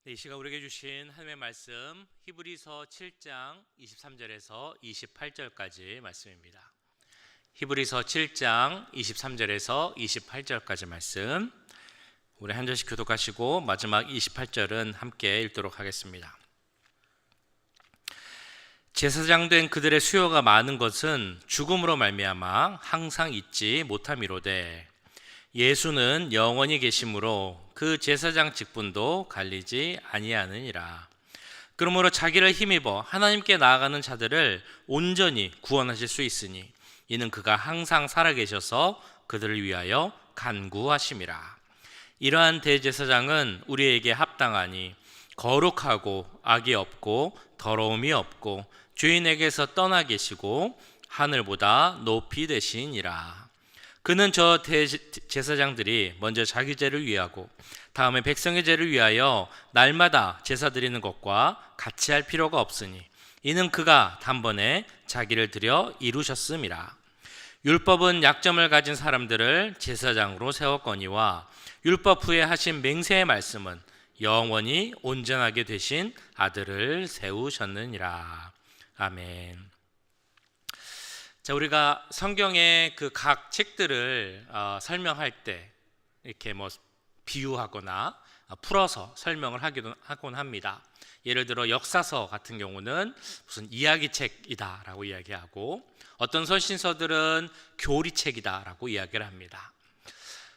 이 시간 우리에게 주신 하나님의 말씀 히브리서 7장 23절에서 28절까지 말씀입니다. 히브리서 7장 23절에서 28절까지 말씀, 우리 한 절씩 교독하시고 마지막 28절은 함께 읽도록 하겠습니다. 제사장 된 그들의 수요가 많은 것은 죽음으로 말미암아 항상 잊지 못함이로되 예수는 영원히 계심으로 그 제사장 직분도 갈리지 아니하느니라. 그러므로 자기를 힘입어 하나님께 나아가는 자들을 온전히 구원하실 수 있으니 이는 그가 항상 살아계셔서 그들을 위하여 간구하심이라. 이러한 대제사장은 우리에게 합당하니 거룩하고 악이 없고 더러움이 없고 죄인에게서 떠나 계시고 하늘보다 높이 되시니라. 그는 저 대제사장들이 먼저 자기 죄를 위하고 다음에 백성의 죄를 위하여 날마다 제사 드리는 것과 같이 할 필요가 없으니 이는 그가 단번에 자기를 드려 이루셨음이라. 율법은 약점을 가진 사람들을 제사장으로 세웠거니와 율법 후에 하신 맹세의 말씀은 영원히 온전하게 되신 아들을 세우셨느니라. 아멘. 자, 우리가 성경의 그 각 책들을 설명할 때 이렇게 비유하거나 풀어서 설명을 하곤 합니다. 예를 들어 역사서 같은 경우는 무슨 이야기책이다라고 이야기하고 어떤 서신서들은 교리책이다라고 이야기를 합니다.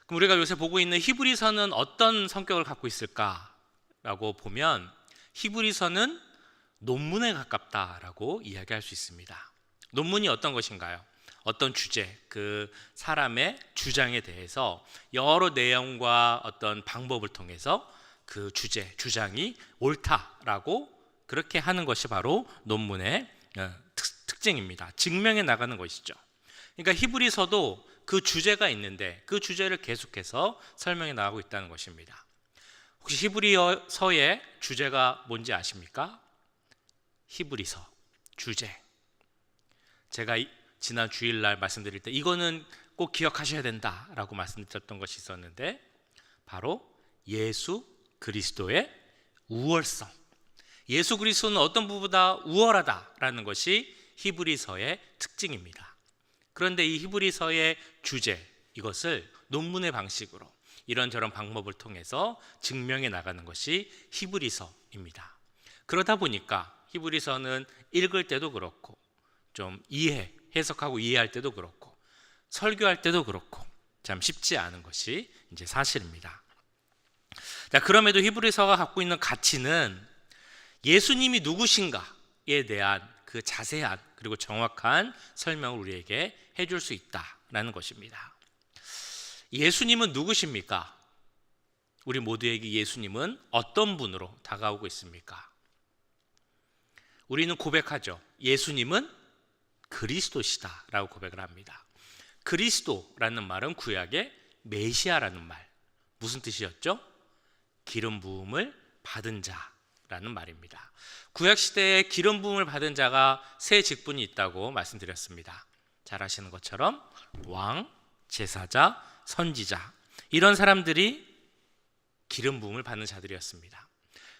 그럼 우리가 요새 보고 있는 히브리서는 어떤 성격을 갖고 있을까라고 보면 히브리서는 논문에 가깝다라고 이야기할 수 있습니다. 논문이 어떤 것인가요? 어떤 주제, 그 사람의 주장에 대해서 여러 내용과 어떤 방법을 통해서 그 주장이 옳다라고 그렇게 하는 것이 바로 논문의 특징입니다. 증명해 나가는 것이죠. 그러니까 히브리서도 그 주제가 있는데 그 주제를 계속해서 설명해 나가고 있다는 것입니다. 혹시 히브리서의 주제가 뭔지 아십니까? 히브리서 주제. 제가 지난 주일날 말씀드릴 때 이거는 꼭 기억하셔야 된다라고 말씀드렸던 것이 있었는데 바로 예수 그리스도의 우월성. 예수 그리스도는 어떤 부분보다 우월하다라는 것이 히브리서의 특징입니다. 그런데 이 히브리서의 주제, 이것을 논문의 방식으로 이런저런 방법을 통해서 증명해 나가는 것이 히브리서입니다. 그러다 보니까 히브리서는 읽을 때도 그렇고 좀 해석하고 이해할 때도 그렇고 설교할 때도 그렇고 참 쉽지 않은 것이 이제 사실입니다. 자, 그럼에도 히브리서가 갖고 있는 가치는 예수님이 누구신가에 대한 그 자세한 그리고 정확한 설명을 우리에게 해줄 수 있다라는 것입니다. 예수님은 누구십니까? 우리 모두에게 예수님은 어떤 분으로 다가오고 있습니까? 우리는 고백하죠. 예수님은 그리스도시다라고 고백을 합니다. 그리스도라는 말은 구약의 메시아라는 말, 무슨 뜻이었죠? 기름 부음을 받은 자라는 말입니다. 구약 시대에 기름 부음을 받은 자가 세 직분이 있다고 말씀드렸습니다. 잘 아시는 것처럼 왕, 제사자, 선지자, 이런 사람들이 기름 부음을 받는 자들이었습니다.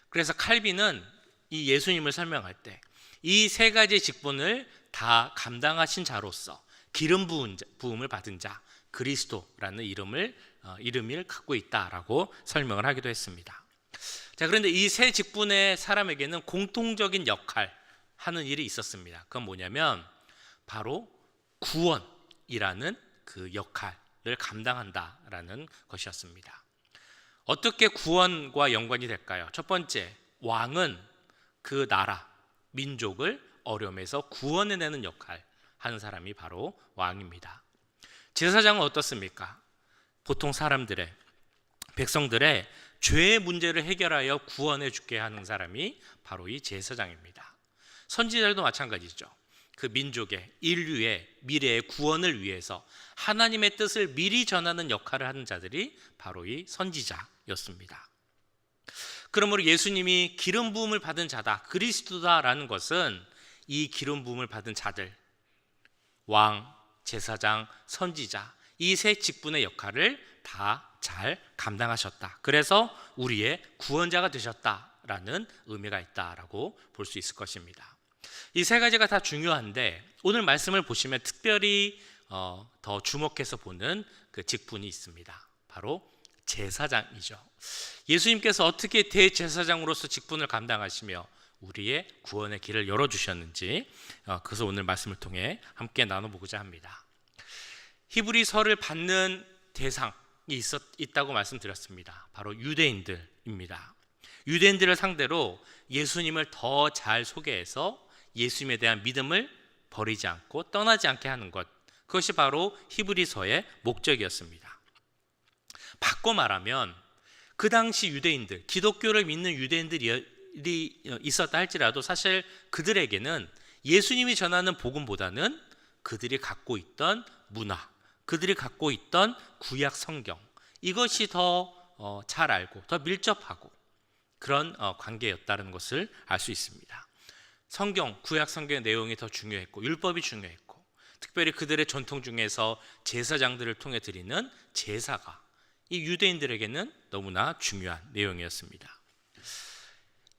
그래서 칼빈은 이 예수님을 설명할 때 이 세 가지 직분을 다 감당하신 자로서 기름 부음을 받은 자, 그리스도라는 이름을 갖고 있다라고 설명을 하기도 했습니다. 자, 그런데 이 세 직분의 사람에게는 공통적인 역할 하는 일이 있었습니다. 그건 뭐냐면 바로 구원이라는 그 역할을 감당한다라는 것이었습니다. 어떻게 구원과 연관이 될까요? 첫 번째, 왕은 그 나라, 민족을 어려움에서 구원해내는 역할 하는 사람이 바로 왕입니다. 제사장은 어떻습니까? 보통 백성들의 죄의 문제를 해결하여 구원해 주게 하는 사람이 바로 이 제사장입니다. 선지자들도 마찬가지죠. 그 민족의, 인류의 미래의 구원을 위해서 하나님의 뜻을 미리 전하는 역할을 하는 자들이 바로 이 선지자였습니다. 그러므로 예수님이 기름 부음을 받은 자다, 그리스도다라는 것은 이 기름 부음을 받은 자들, 왕, 제사장, 선지자, 이 세 직분의 역할을 다 잘 감당하셨다. 그래서 우리의 구원자가 되셨다 하다라는 의미가 있다라고 볼 수 있을 것입니다. 이 세 가지가 다 중요한데 오늘 말씀을 보시면 특별히 더 주목해서 보는 그 직분이 있습니다. 바로 제사장이죠. 예수님께서 어떻게 대제사장으로서 직분을 감당하시며 우리의 구원의 길을 열어주셨는지 그래서 오늘 말씀을 통해 함께 나눠보고자 합니다. 히브리서를 받는 대상이 있다고 말씀드렸습니다. 바로 유대인들입니다. 유대인들을 상대로 예수님을 더 잘 소개해서 예수님에 대한 믿음을 버리지 않고 떠나지 않게 하는 것, 그것이 바로 히브리서의 목적이었습니다. 바꿔 말하면 그 당시 유대인들, 기독교를 믿는 유대인들이 있었다 할지라도 사실 그들에게는 예수님이 전하는 복음보다는 그들이 갖고 있던 문화, 그들이 갖고 있던 구약 성경, 이것이 더 잘 알고 더 밀접하고 그런 관계였다는 것을 알 수 있습니다. 성경, 구약 성경의 내용이 더 중요했고 율법이 중요했고 특별히 그들의 전통 중에서 제사장들을 통해 드리는 제사가 이 유대인들에게는 너무나 중요한 내용이었습니다.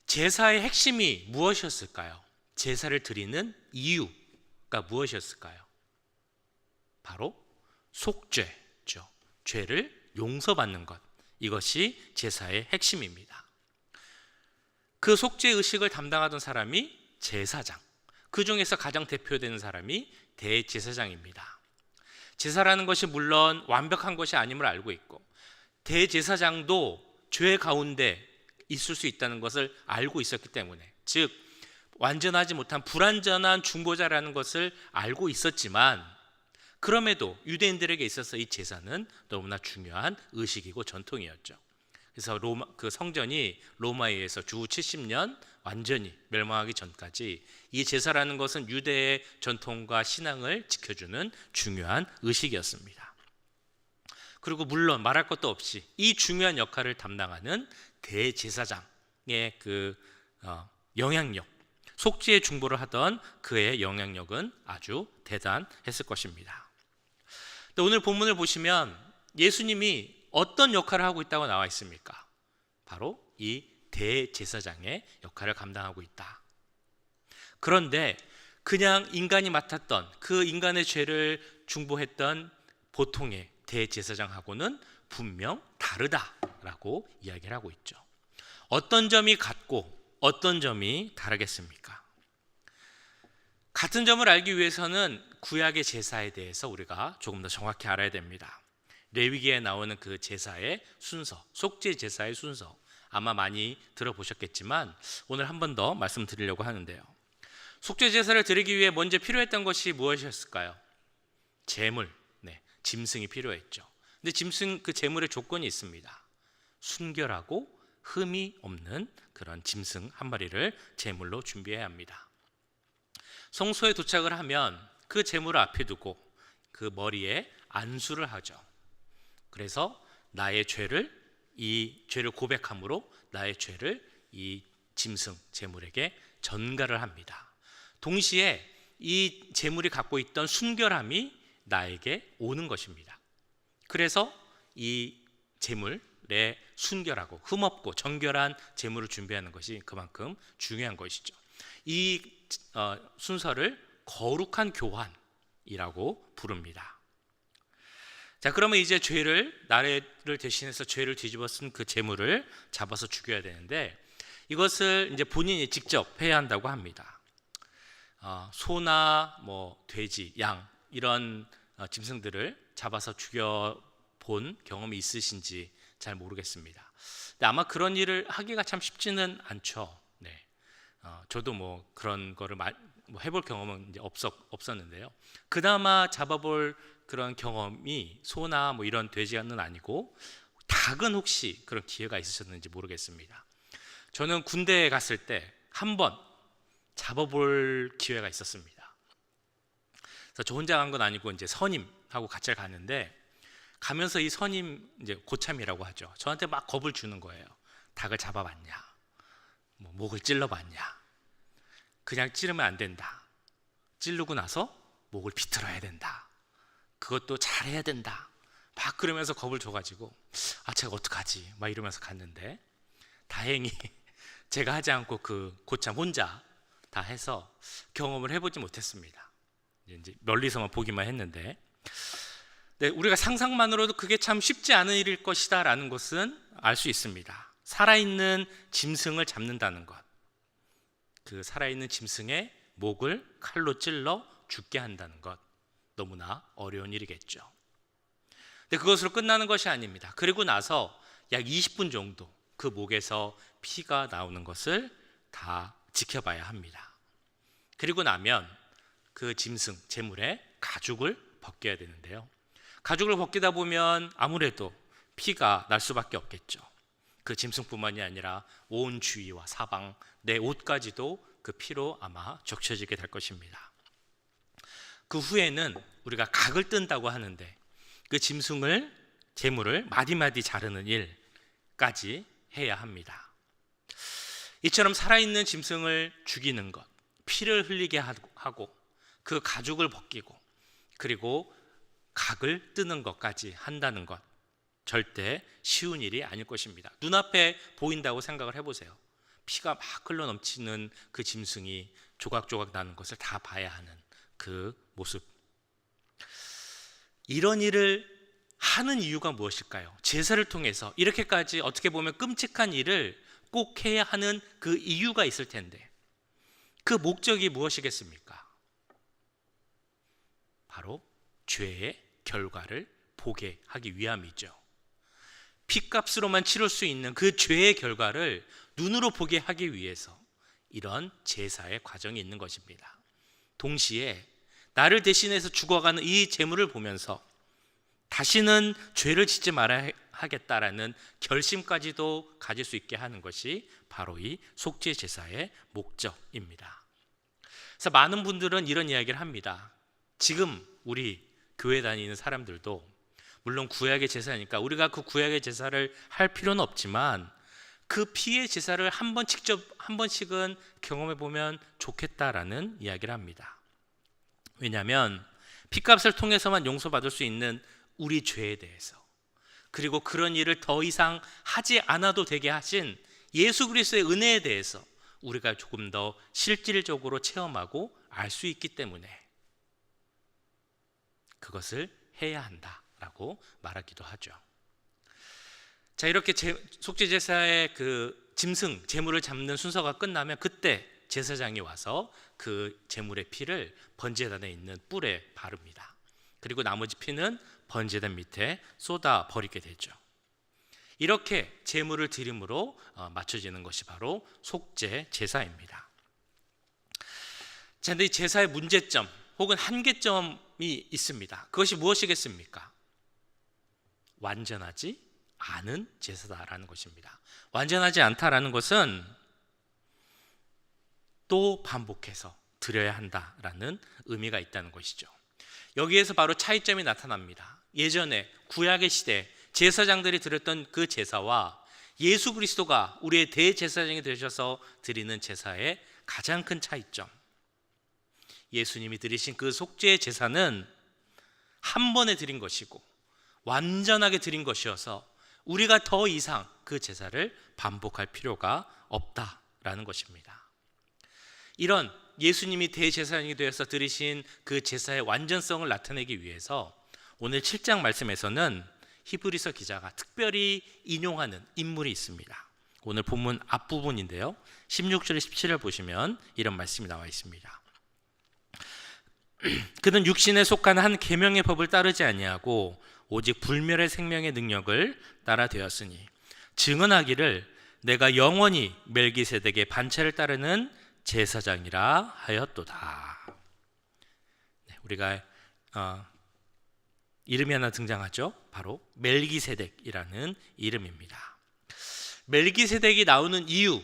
제사의 핵심이 무엇이었을까요? 제사를 드리는 이유가 무엇이었을까요? 바로 속죄죠. 죄를 용서받는 것, 이것이 제사의 핵심입니다. 그 속죄 의식을 담당하던 사람이 제사장, 그 중에서 가장 대표되는 사람이 대제사장입니다. 제사라는 것이 물론 완벽한 것이 아님을 알고 있고 대제사장도 죄 가운데 있을 수 있다는 것을 알고 있었기 때문에, 즉 완전하지 못한 불완전한 중보자라는 것을 알고 있었지만 그럼에도 유대인들에게 있어서 이 제사는 너무나 중요한 의식이고 전통이었죠. 그래서 그 성전이 로마에 의해서 주 70년 완전히 멸망하기 전까지 이 제사라는 것은 유대의 전통과 신앙을 지켜주는 중요한 의식이었습니다. 그리고 물론 말할 것도 없이 이 중요한 역할을 담당하는 대제사장의 그 영향력, 속죄의 중보를 하던 그의 영향력은 아주 대단했을 것입니다. 오늘 본문을 보시면 예수님이 어떤 역할을 하고 있다고 나와 있습니까? 바로 이 대제사장의 역할을 감당하고 있다. 그런데 그냥 인간이 맡았던 그 인간의 죄를 중보했던 보통의 대제사장하고는 분명 다르다라고 이야기를 하고 있죠. 어떤 점이 같고 어떤 점이 다르겠습니까? 같은 점을 알기 위해서는 구약의 제사에 대해서 우리가 조금 더 정확히 알아야 됩니다. 레위기에 나오는 그 제사의 순서, 속죄 제사의 순서 아마 많이 들어보셨겠지만 오늘 한 번 더 말씀드리려고 하는데요. 속죄 제사를 드리기 위해 먼저 필요했던 것이 무엇이었을까요? 제물, 짐승이 필요했죠. 근데 짐승 그 제물의 조건이 있습니다. 순결하고 흠이 없는 그런 짐승 한 마리를 제물로 준비해야 합니다. 성소에 도착을 하면 그 제물을 앞에 두고 그 머리에 안수를 하죠. 그래서 나의 죄를, 이 죄를 고백함으로 나의 죄를 이 짐승 제물에게 전가를 합니다. 동시에 이 제물이 갖고 있던 순결함이 나에게 오는 것입니다. 그래서 이 제물에 순결하고 흠없고 정결한 제물을 준비하는 것이 그만큼 중요한 것이죠. 이 순서를 거룩한 교환이라고 부릅니다. 자, 그러면 이제 나를 대신해서 죄를 뒤집어 쓴 그 제물을 잡아서 죽여야 되는데 이것을 이제 본인이 직접 해야 한다고 합니다. 소나 돼지, 양 이런 짐승들을 잡아서 죽여본 경험이 있으신지 잘 모르겠습니다. 근데 아마 그런 일을 하기가 참 쉽지는 않죠. 저도 그런 거를 해볼 경험은 이제 없었는데요. 그나마 잡아볼 그런 경험이 소나 이런 돼지는 아니고 닭은 혹시 그런 기회가 있으셨는지 모르겠습니다. 저는 군대에 갔을 때 한 번 잡아볼 기회가 있었습니다. 그래서 저 혼자 간 건 아니고 이제 선임하고 같이 갔는데 가면서 이 선임 이제 고참이라고 하죠. 저한테 막 겁을 주는 거예요. 닭을 잡아봤냐? 목을 찔러봤냐? 그냥 찌르면 안 된다. 찌르고 나서 목을 비틀어야 된다. 그것도 잘해야 된다. 막 그러면서 겁을 줘가지고 제가 어떡하지? 막 이러면서 갔는데 다행히 제가 하지 않고 그 고참 혼자 다 해서 경험을 해보지 못했습니다. 이제 멀리서만 보기만 했는데, 네, 우리가 상상만으로도 그게 참 쉽지 않은 일일 것이다 라는 것은 알 수 있습니다. 살아있는 짐승을 잡는다는 것, 그 살아있는 짐승의 목을 칼로 찔러 죽게 한다는 것, 너무나 어려운 일이겠죠. 근데 그것으로 끝나는 것이 아닙니다. 그리고 나서 약 20분 정도 그 목에서 피가 나오는 것을 다 지켜봐야 합니다. 그리고 나면 그 짐승, 제물의 가죽을 벗겨야 되는데요. 가죽을 벗기다 보면 아무래도 피가 날 수밖에 없겠죠. 그 짐승뿐만이 아니라 온 주위와 사방, 내 옷까지도 그 피로 아마 적셔지게 될 것입니다. 그 후에는 우리가 각을 뜬다고 하는데 그 짐승을, 제물을 마디마디 자르는 일까지 해야 합니다. 이처럼 살아있는 짐승을 죽이는 것, 피를 흘리게 하고 그 가죽을 벗기고 그리고 각을 뜨는 것까지 한다는 것, 절대 쉬운 일이 아닐 것입니다. 눈앞에 보인다고 생각을 해보세요. 피가 막 흘러 넘치는 그 짐승이 조각조각 나는 것을 다 봐야 하는 그 모습. 이런 일을 하는 이유가 무엇일까요? 제사를 통해서 이렇게까지 어떻게 보면 끔찍한 일을 꼭 해야 하는 그 이유가 있을 텐데, 그 목적이 무엇이겠습니까? 바로 죄의 결과를 보게 하기 위함이죠. 피값으로만 치를 수 있는 그 죄의 결과를 눈으로 보게 하기 위해서 이런 제사의 과정이 있는 것입니다. 동시에 나를 대신해서 죽어가는 이 제물을 보면서 다시는 죄를 짓지 말아야 하겠다라는 결심까지도 가질 수 있게 하는 것이 바로 이 속죄 제사의 목적입니다. 그래서 많은 분들은 이런 이야기를 합니다. 지금 우리 교회 다니는 사람들도 물론 구약의 제사니까 우리가 그 구약의 제사를 할 필요는 없지만 그 피의 제사를 한 번씩은 경험해 보면 좋겠다라는 이야기를 합니다. 왜냐하면 피값을 통해서만 용서받을 수 있는 우리 죄에 대해서, 그리고 그런 일을 더 이상 하지 않아도 되게 하신 예수 그리스도의 은혜에 대해서 우리가 조금 더 실질적으로 체험하고 알 수 있기 때문에 그것을 해야 한다라고 말하기도 하죠. 자, 이렇게 속죄제사의 그 짐승, 제물을 잡는 순서가 끝나면 그때 제사장이 와서 그 제물의 피를 번제단에 있는 뿔에 바릅니다. 그리고 나머지 피는 번제단 밑에 쏟아 버리게 되죠. 이렇게 제물을 드림으로 맞춰지는 것이 바로 속죄 제사입니다. 자, 근데 이 제사의 문제점 혹은 한계점이 있습니다. 그것이 무엇이겠습니까? 완전하지 않은 제사다라는 것입니다. 완전하지 않다라는 것은 또 반복해서 드려야 한다라는 의미가 있다는 것이죠. 여기에서 바로 차이점이 나타납니다. 예전에 구약의 시대 제사장들이 드렸던 그 제사와 예수 그리스도가 우리의 대제사장이 되셔서 드리는 제사의 가장 큰 차이점, 예수님이 드리신 그 속죄의 제사는 한 번에 드린 것이고 완전하게 드린 것이어서 우리가 더 이상 그 제사를 반복할 필요가 없다라는 것입니다. 이런 예수님이 대제사장이 되어서 드리신 그 제사의 완전성을 나타내기 위해서 오늘 7장 말씀에서는 히브리서 기자가 특별히 인용하는 인물이 있습니다. 오늘 본문 앞부분인데요, 16절 17절 보시면 이런 말씀이 나와 있습니다. 그는 육신에 속한 한 계명의 법을 따르지 아니하고 오직 불멸의 생명의 능력을 따라 되었으니 증언하기를 내가 영원히 멜기세덱의 반차를 따르는 제사장이라 하였도다. 네, 우리가 이름이 하나 등장하죠. 바로 멜기세덱이라는 이름입니다. 멜기세덱이 나오는 이유,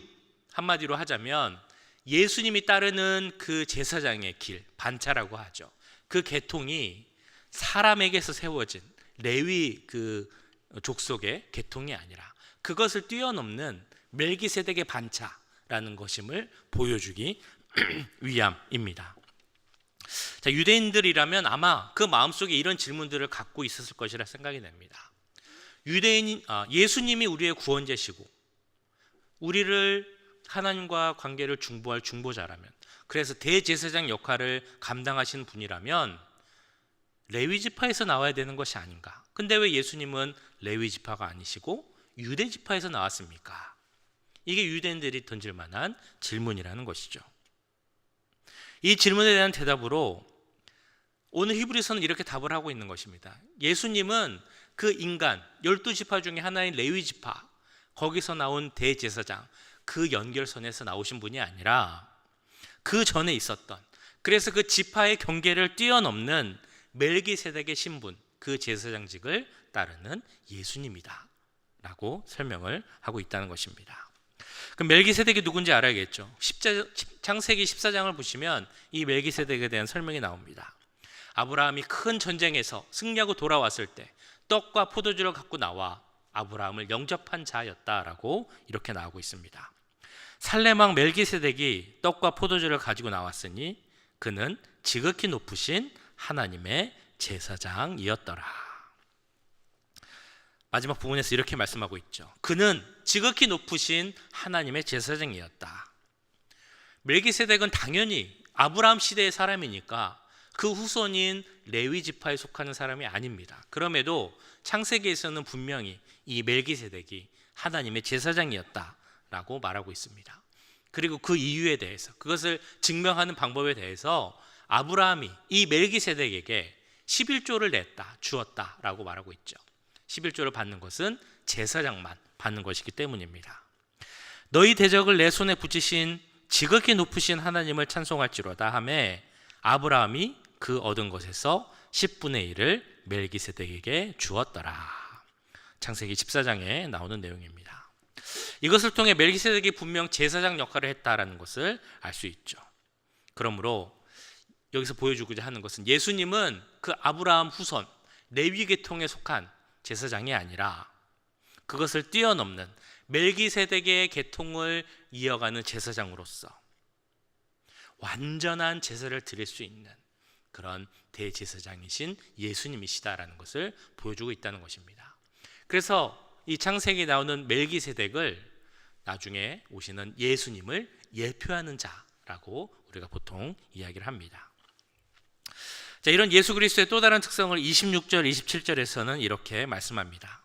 한마디로 하자면 예수님이 따르는 그 제사장의 길, 반차라고 하죠. 그 계통이 사람에게서 세워진 레위 그 족속의 계통이 아니라 그것을 뛰어넘는 멜기세덱의 반차라는 것임을 보여주기 위함입니다. 자, 유대인들이라면 아마 그 마음속에 이런 질문들을 갖고 있었을 것이라 생각이 됩니다. 예수님이 우리의 구원자시고 우리를 하나님과 관계를 중보할 중보자라면, 그래서 대제사장 역할을 감당하신 분이라면 레위 지파에서 나와야 되는 것이 아닌가? 근데 왜 예수님은 레위 지파가 아니시고 유대 지파에서 나왔습니까? 이게 유대인들이 던질 만한 질문이라는 것이죠. 이 질문에 대한 대답으로 오늘 히브리서는 이렇게 답을 하고 있는 것입니다. 예수님은 그 인간 12지파 중에 하나인 레위 지파, 거기서 나온 대제사장, 그 연결선에서 나오신 분이 아니라 그 전에 있었던, 그래서 그 지파의 경계를 뛰어넘는 멜기세덱의 신분, 그 제사장직을 따르는 예수님이다 라고 설명을 하고 있다는 것입니다. 그럼 멜기세덱이 누군지 알아야겠죠. 창세기 14장을 보시면 이 멜기세덱에 대한 설명이 나옵니다. 아브라함이 큰 전쟁에서 승리하고 돌아왔을 때 떡과 포도주를 갖고 나와 아브라함을 영접한 자였다라고 이렇게 나오고 있습니다. 살레망 멜기세덱이 떡과 포도주를 가지고 나왔으니 그는 지극히 높으신 하나님의 제사장이었더라. 마지막 부분에서 이렇게 말씀하고 있죠. 그는 지극히 높으신 하나님의 제사장이었다. 멜기세덱은 당연히 아브라함 시대의 사람이니까 그 후손인 레위 지파에 속하는 사람이 아닙니다. 그럼에도 창세기에서는 분명히 이 멜기세덱이 하나님의 제사장이었다라고 말하고 있습니다. 그리고 그 이유에 대해서, 그것을 증명하는 방법에 대해서 아브라함이 이 멜기세덱에게 11조를 주었다라고 말하고 있죠. 11조를 받는 것은 제사장만 받는 것이기 때문입니다. 너희 대적을 내 손에 붙이신 지극히 높으신 하나님을 찬송할지로다 하매 아브라함이 그 얻은 것에서 10분의 1을 멜기세덱에게 주었더라. 창세기 14장에 나오는 내용입니다. 이것을 통해 멜기세덱이 분명 제사장 역할을 했다라는 것을 알 수 있죠. 그러므로 여기서 보여주고자 하는 것은 예수님은 그 아브라함 후손 레위 계통에 속한 제사장이 아니라 그것을 뛰어넘는 멜기세덱의 계통을 이어가는 제사장으로서 완전한 제사를 드릴 수 있는 그런 대제사장이신 예수님이시다라는 것을 보여주고 있다는 것입니다. 그래서 이 창세기에 나오는 멜기세덱을 나중에 오시는 예수님을 예표하는 자라고 우리가 보통 이야기를 합니다. 자, 이런 예수 그리스도의 또 다른 특성을 26절, 27절에서는 이렇게 말씀합니다.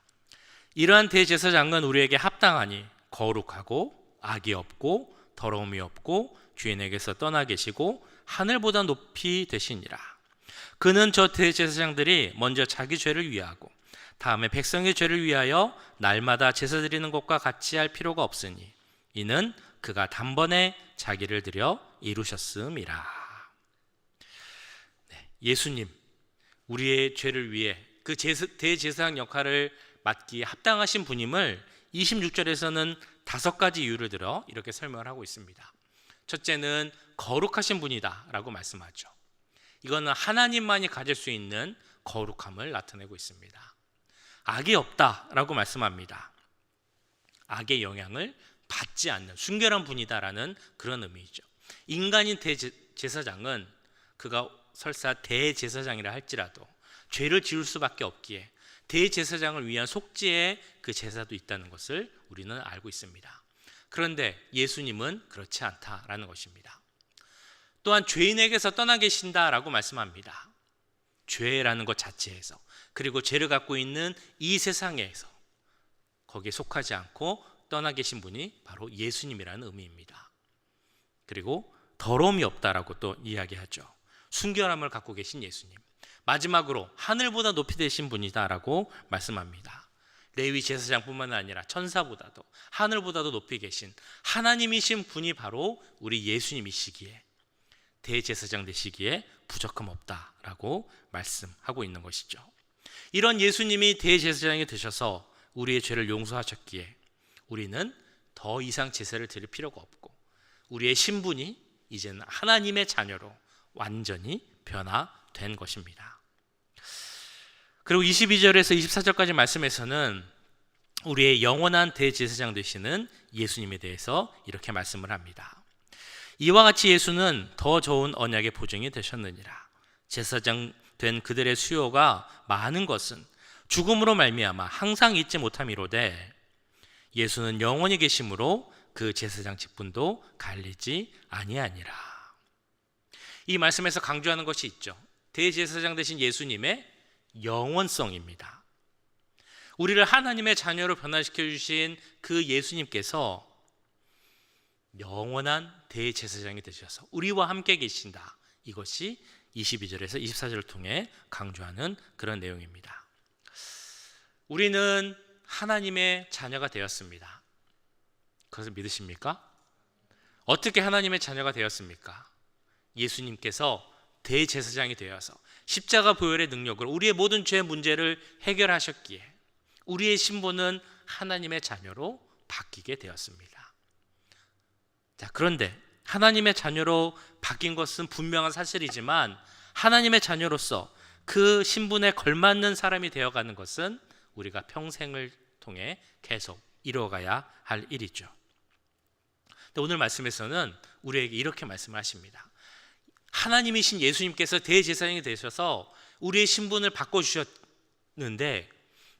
이러한 대제사장은 우리에게 합당하니 거룩하고 악이 없고 더러움이 없고 주인에게서 떠나 계시고 하늘보다 높이 되시니라. 그는 저 대제사장들이 먼저 자기 죄를 위하고 다음에 백성의 죄를 위하여 날마다 제사 드리는 것과 같이 할 필요가 없으니 이는 그가 단번에 자기를 드려 이루셨음이라. 예수님, 우리의 죄를 위해 그 대제사장 역할을 맡기에 합당하신 분임을 26절에서는 5가지 이유를 들어 이렇게 설명을 하고 있습니다. 첫째는 거룩하신 분이다 라고 말씀하죠. 이거는 하나님만이 가질 수 있는 거룩함을 나타내고 있습니다. 악이 없다 라고 말씀합니다. 악의 영향을 받지 않는 순결한 분이다라는 그런 의미이죠. 인간인 대제사장은 그가 설사 대제사장이라 할지라도 죄를 지을 수밖에 없기에 대제사장을 위한 속죄의 그 제사도 있다는 것을 우리는 알고 있습니다. 그런데 예수님은 그렇지 않다라는 것입니다. 또한 죄인에게서 떠나 계신다라고 말씀합니다. 죄라는 것 자체에서, 그리고 죄를 갖고 있는 이 세상에서 거기에 속하지 않고 떠나 계신 분이 바로 예수님이라는 의미입니다. 그리고 더러움이 없다라고 또 이야기하죠. 순결함을 갖고 계신 예수님. 마지막으로 하늘보다 높이 되신 분이다라고 말씀합니다. 레위 제사장뿐만 아니라 천사보다도 하늘보다도 높이 계신 하나님이신 분이 바로 우리 예수님이시기에 대제사장 되시기에 부족함 없다라고 말씀하고 있는 것이죠. 이런 예수님이 대제사장이 되셔서 우리의 죄를 용서하셨기에 우리는 더 이상 제사를 드릴 필요가 없고 우리의 신분이 이제는 하나님의 자녀로 완전히 변화된 것입니다. 그리고 22절에서 24절까지 말씀에서는 우리의 영원한 대제사장 되시는 예수님에 대해서 이렇게 말씀을 합니다. 이와 같이 예수는 더 좋은 언약의 보증이 되셨느니라. 제사장 된 그들의 수요가 많은 것은 죽음으로 말미암아 항상 잊지 못함이로되 예수는 영원히 계심으로 그 제사장 직분도 갈리지 아니하니라. 이 말씀에서 강조하는 것이 있죠. 대제사장 되신 예수님의 영원성입니다. 우리를 하나님의 자녀로 변화시켜 주신 그 예수님께서 영원한 대제사장이 되셔서 우리와 함께 계신다. 이것이 22절에서 24절을 통해 강조하는 그런 내용입니다. 우리는 하나님의 자녀가 되었습니다. 그것을 믿으십니까? 어떻게 하나님의 자녀가 되었습니까? 예수님께서 대제사장이 되어서 십자가 보혈의 능력으로 우리의 모든 죄 문제를 해결하셨기에 우리의 신분은 하나님의 자녀로 바뀌게 되었습니다. 자, 그런데 하나님의 자녀로 바뀐 것은 분명한 사실이지만 하나님의 자녀로서 그 신분에 걸맞는 사람이 되어가는 것은 우리가 평생을 통해 계속 이루어가야 할 일이죠. 오늘 말씀에서는 우리에게 이렇게 말씀을 하십니다. 하나님이신 예수님께서 대제사장이 되셔서 우리의 신분을 바꿔주셨는데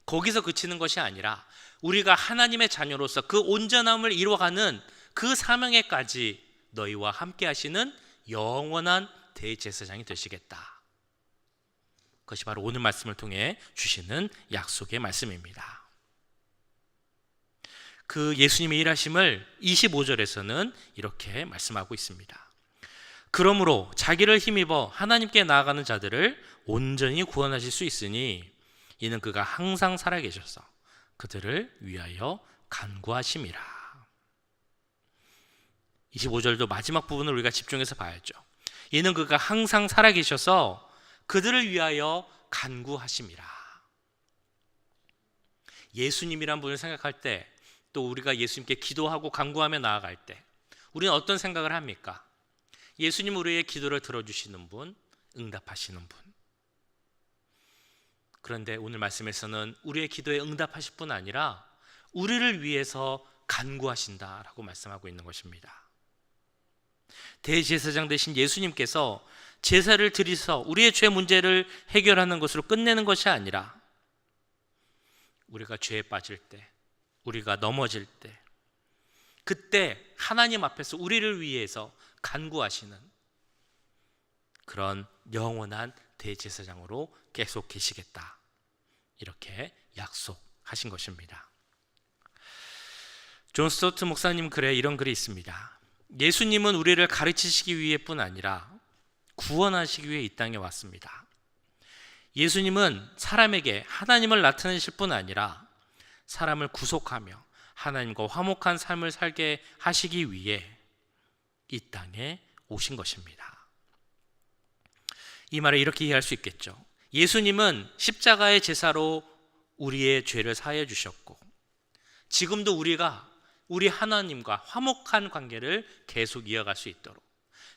거기서 그치는 것이 아니라 우리가 하나님의 자녀로서 그 온전함을 이루어가는 그 사명에까지 너희와 함께 하시는 영원한 대제사장이 되시겠다. 그것이 바로 오늘 말씀을 통해 주시는 약속의 말씀입니다. 그 예수님의 일하심을 25절에서는 이렇게 말씀하고 있습니다. 그러므로 자기를 힘입어 하나님께 나아가는 자들을 온전히 구원하실 수 있으니 이는 그가 항상 살아계셔서 그들을 위하여 간구하심이라. 25절도 마지막 부분을 우리가 집중해서 봐야죠. 이는 그가 항상 살아계셔서 그들을 위하여 간구하심이라. 예수님이란 분을 생각할 때, 또 우리가 예수님께 기도하고 간구하며 나아갈 때 우리는 어떤 생각을 합니까? 예수님 우리의 기도를 들어주시는 분, 응답하시는 분. 그런데 오늘 말씀에서는 우리의 기도에 응답하실 뿐 아니라 우리를 위해서 간구하신다라고 말씀하고 있는 것입니다. 대제사장 되신 예수님께서 제사를 드리서 우리의 죄 문제를 해결하는 것으로 끝내는 것이 아니라 우리가 죄에 빠질 때, 우리가 넘어질 때, 그때 하나님 앞에서 우리를 위해서 간구하시는 그런 영원한 대제사장으로 계속 계시겠다, 이렇게 약속하신 것입니다. 존 스토트 목사님 글에 이런 글이 있습니다. 예수님은 우리를 가르치시기 위해뿐 아니라 구원하시기 위해 이 땅에 왔습니다. 예수님은 사람에게 하나님을 나타내실 뿐 아니라 사람을 구속하며 하나님과 화목한 삶을 살게 하시기 위해 이 땅에 오신 것입니다. 이 말을 이렇게 이해할 수 있겠죠. 예수님은 십자가의 제사로 우리의 죄를 사하여 주셨고 지금도 우리가 우리 하나님과 화목한 관계를 계속 이어갈 수 있도록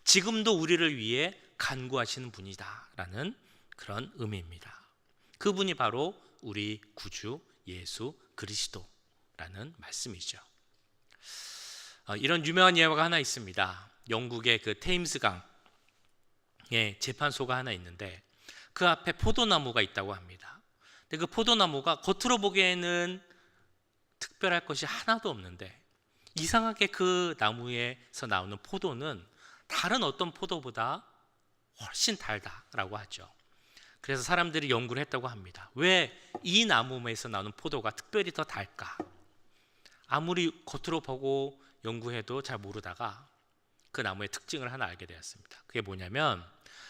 지금도 우리를 위해 간구하시는 분이다라는 그런 의미입니다. 그분이 바로 우리 구주 예수 그리스도라는 말씀이죠. 이런 유명한 예화가 하나 있습니다. 영국의 그 테임스 강에 재판소가 하나 있는데 그 앞에 포도나무가 있다고 합니다. 근데 그 포도나무가 겉으로 보기에는 특별할 것이 하나도 없는데 이상하게 그 나무에서 나오는 포도는 다른 어떤 포도보다 훨씬 달다라고 하죠. 그래서 사람들이 연구를 했다고 합니다. 왜 이 나무에서 나오는 포도가 특별히 더 달까? 아무리 겉으로 보고 연구해도 잘 모르다가 그 나무의 특징을 하나 알게 되었습니다. 그게 뭐냐면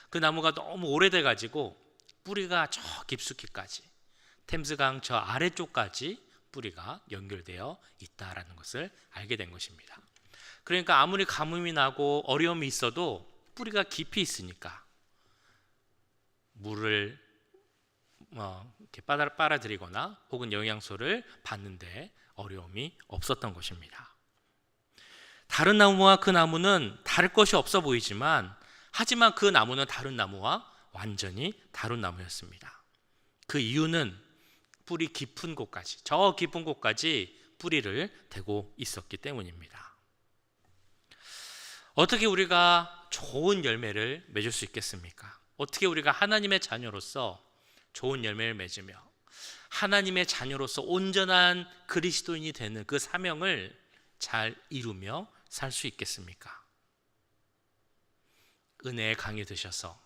그 나무가 너무 오래돼 가지고 뿌리가 저 깊숙이까지 템스강 저 아래쪽까지 뿌리가 연결되어 있다라는 것을 알게 된 것입니다. 그러니까 아무리 가뭄이 나고 어려움이 있어도 뿌리가 깊이 있으니까 물을 이렇게 빨아들이거나 혹은 영양소를 받는데 어려움이 없었던 것입니다. 다른 나무와 그 나무는 다를 것이 없어 보이지만 하지만 그 나무는 다른 나무와 완전히 다른 나무였습니다. 그 이유는 뿌리 깊은 곳까지, 저 깊은 곳까지 뿌리를 대고 있었기 때문입니다. 어떻게 우리가 좋은 열매를 맺을 수 있겠습니까? 어떻게 우리가 하나님의 자녀로서 좋은 열매를 맺으며 하나님의 자녀로서 온전한 그리스도인이 되는 그 사명을 잘 이루며 살 수 있겠습니까? 은혜의 강이 되셔서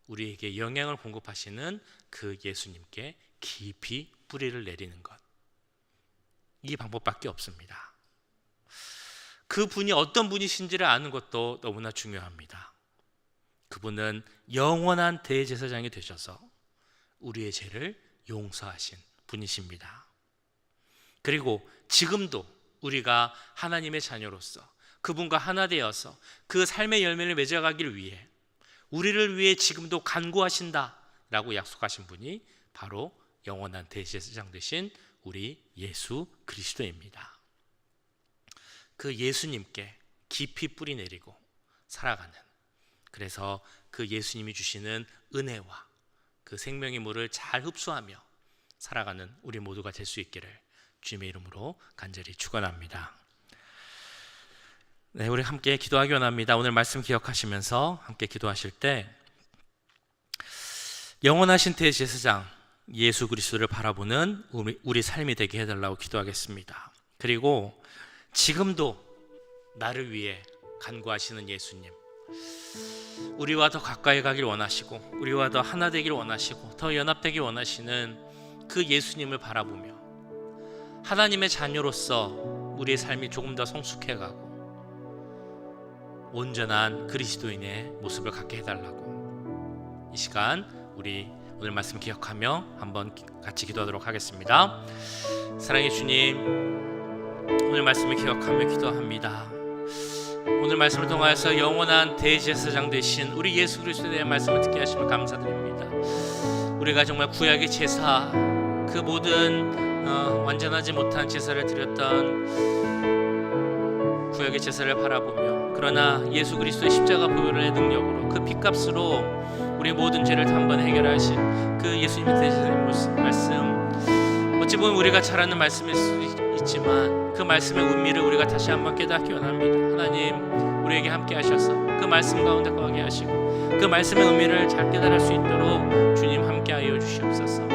우리에게 영향을 공급하시는 그 예수님께 깊이 뿌리를 내리는 것, 이 방법밖에 없습니다. 그 분이 어떤 분이신지를 아는 것도 너무나 중요합니다. 그분은 영원한 대제사장이 되셔서 우리의 죄를 용서하신 분이십니다. 그리고 지금도 우리가 하나님의 자녀로서 그분과 하나 되어서 그 삶의 열매를 맺어가기를 위해 우리를 위해 지금도 간구하신다라고 약속하신 분이 바로 영원한 대제사장 되신 우리 예수 그리스도입니다. 그 예수님께 깊이 뿌리 내리고 살아가는, 그래서 그 예수님이 주시는 은혜와 그 생명의 물을 잘 흡수하며 살아가는 우리 모두가 될 수 있기를 주님의 이름으로 간절히 축원합니다. 네, 우리 함께 기도하기 원합니다. 오늘 말씀 기억하시면서 함께 기도하실 때 영원하신 대제사장 예수 그리스도를 바라보는 우리 삶이 되게 해달라고 기도하겠습니다. 그리고 지금도 나를 위해 간구하시는 예수님, 우리와 더 가까이 가길 원하시고 우리와 더 하나 되길 원하시고 더 연합되길 원하시는 그 예수님을 바라보며 하나님의 자녀로서 우리의 삶이 조금 더 성숙해가고 온전한 그리스도인의 모습을 갖게 해달라고 이 시간 우리 오늘 말씀 기억하며 한번 같이 기도하도록 하겠습니다. 사랑의 주님, 오늘 말씀을 기억하며 기도합니다. 오늘 말씀을 통하여서 영원한 대제사장 되신 우리 예수 그리스도에 대한 말씀을 듣게 하시면 감사드립니다. 우리가 정말 구약의 제사, 그 모든 완전하지 못한 제사를 드렸던 구약의 제사를 바라보며, 그러나 예수 그리스도의 십자가 보혈의 능력으로 그 핏값으로 우리 모든 죄를 단번에 해결하신 그 예수님의 대제사장의 말씀, 어찌 보면 우리가 잘 아는 말씀일 수 있지만 그 말씀의 의미를 우리가 다시 한번 깨닫기 원합니다. 하나님, 우리에게 함께 하셔서 그 말씀 가운데 거하게 하시고 그 말씀의 의미를 잘 깨달을 수 있도록 주님 함께하여 주시옵소서.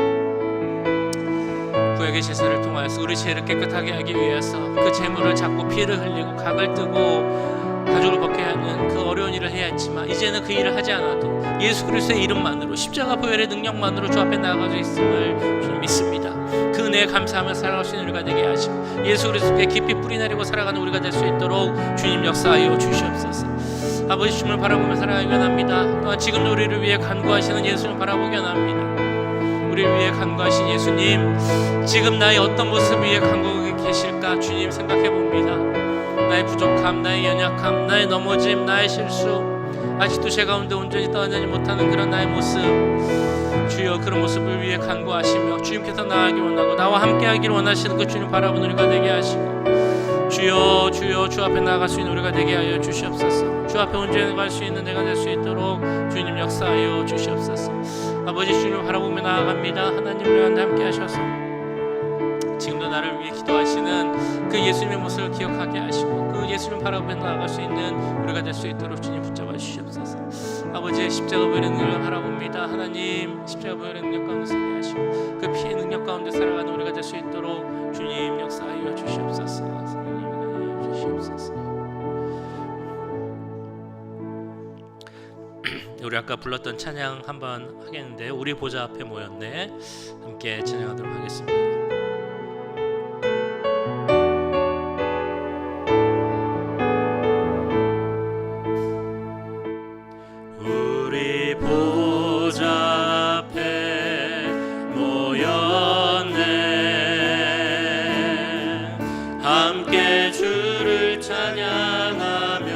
구약의 제사를 통하여서 우리 죄를 깨끗하게 하기 위해서 그 제물을 잡고 피를 흘리고 각을 뜨고 가죽을 벗게 하는 그 어려운 일을 해야 했지만 이제는 그 일을 하지 않아도 예수 그리스도의 이름만으로, 십자가 보혈의 능력만으로 주 앞에 나아가져 있음을 주님 믿습니다. 그 은혜에 감사하며 살아갈 수 있는 우리가 되게 하시고 예수 그리스도께 깊이 뿌리 내리고 살아가는 우리가 될 수 있도록 주님 역사하여 주시옵소서. 아버지, 주님을 바라보며 살아가기 원합니다. 또한 지금도 우리를 위해 간구하시는 예수님을 바라보기 원합니다. 우리를 위해 간구하신 예수님, 지금 나의 어떤 모습 위에 간구하고 계실까 주님 생각해 봅니다. 나의 부족함, 나의 연약함, 나의 넘어짐, 나의 실수, 아직도 제 가운데 온전히 떠나지 못하는 그런 나의 모습, 주여 그런 모습을 위해 간구하시며 주님께서 나아가기 원하고 나와 함께하기를 원하시는 그 주님 바라보는 우리가 되게 하시고, 주여 주여 주 앞에 나아갈 수 있는 우리가 되게 하여 주시옵소서. 주 앞에 온전히 갈 수 있는 내가 될 수 있도록 주님 역사하여 주시옵소서. 아버지, 주님을 바라보며 나아갑니다. 하나님, 우리와 함께 하셔서 지금도 나를 위해 기도하시는 그 예수님의 모습을 기억하게 하시고 그 예수님 바라보며 나아갈 수 있는 우리가 될 수 있도록 주님 붙잡아 주시옵소서. 아버지, 십자가 보혈의 능력을 바라봅니다. 하나님, 십자가 보혈의 능력 가운데 서게 하시고 그 피의 능력 가운데 살아가는 우리가 될 수 있도록 주님 역사하여 주시옵소서. 하나님, 주시옵소서. 우리 아까 불렀던 찬양 한번 하겠는데, 우리 보좌 앞에 모였네, 함께 찬양하도록 하겠습니다. 우리 보좌 앞에 모였네, 함께 주를 찬양하며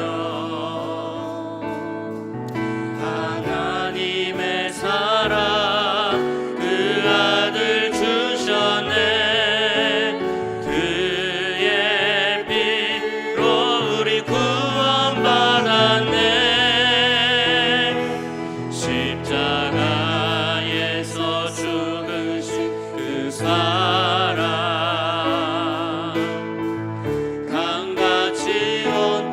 하나님의 사랑 그 아들 주셨네, 그의 피로 우리 구원받았네, 십자가에서 죽으신 그 사랑 강같이 온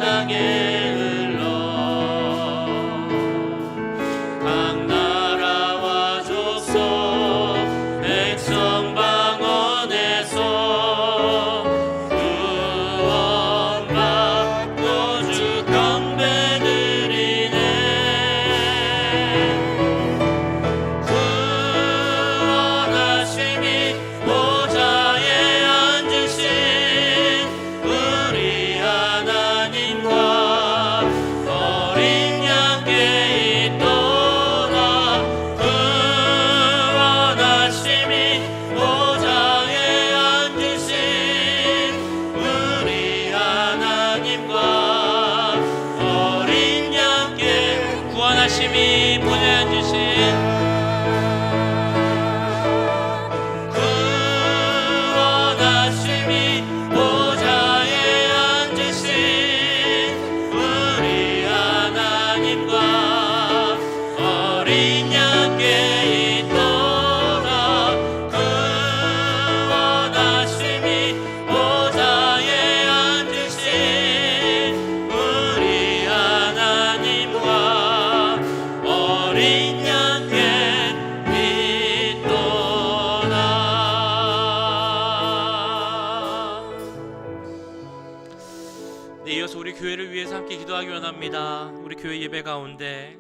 이어서 우리 교회를 위해서 함께 기도하기 원합니다. 우리 교회 예배 가운데